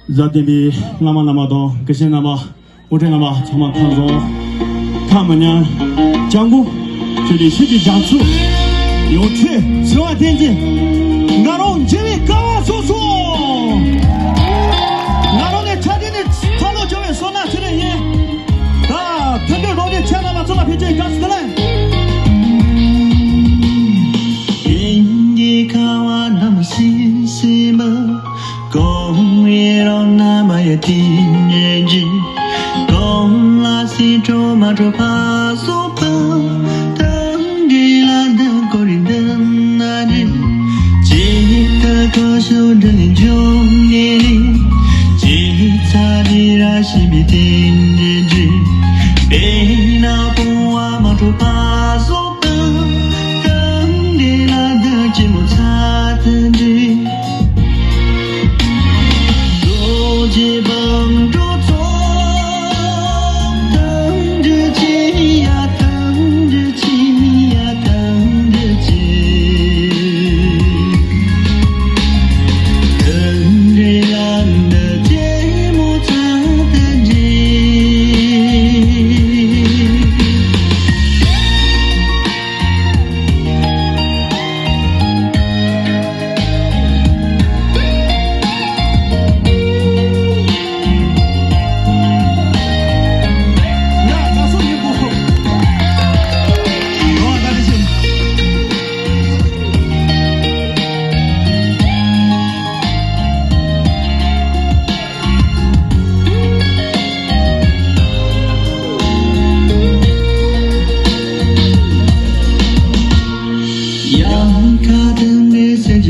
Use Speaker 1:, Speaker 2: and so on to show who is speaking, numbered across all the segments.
Speaker 1: 热点比那么多，可是我这常常看着他们呢讲过，这里是的讲述，有趣，10万天津，俺们这里高叔叔，俺们的茶店的长路教育说那这里啊，特别多的钱那么做了比这干死的嘞。
Speaker 2: Tinji Kong la si cho ma cho pa so pa Tang di la da ko rin dan na ji Ji ta ko shu den jong ni li Ji ta di ra shi bi tin ji Be na po wa ma cho pa so pa Tang di la da ji mo cha ten ji Ji bang zhu zuo等着起呀等着起呀等着起等着蓝的节目擦的记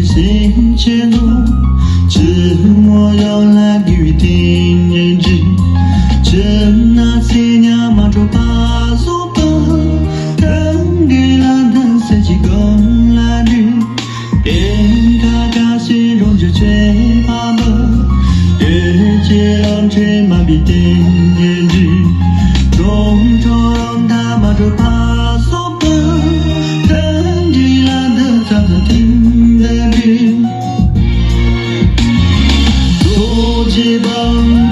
Speaker 2: 心牵动，自我要来与定人知，真那些年马着把手把，等给了等谁去更来日，边卡卡西容着却怕么，日节浪吹马比定人知，中中他马着把手把，等给了等咱们听的日。多几棒。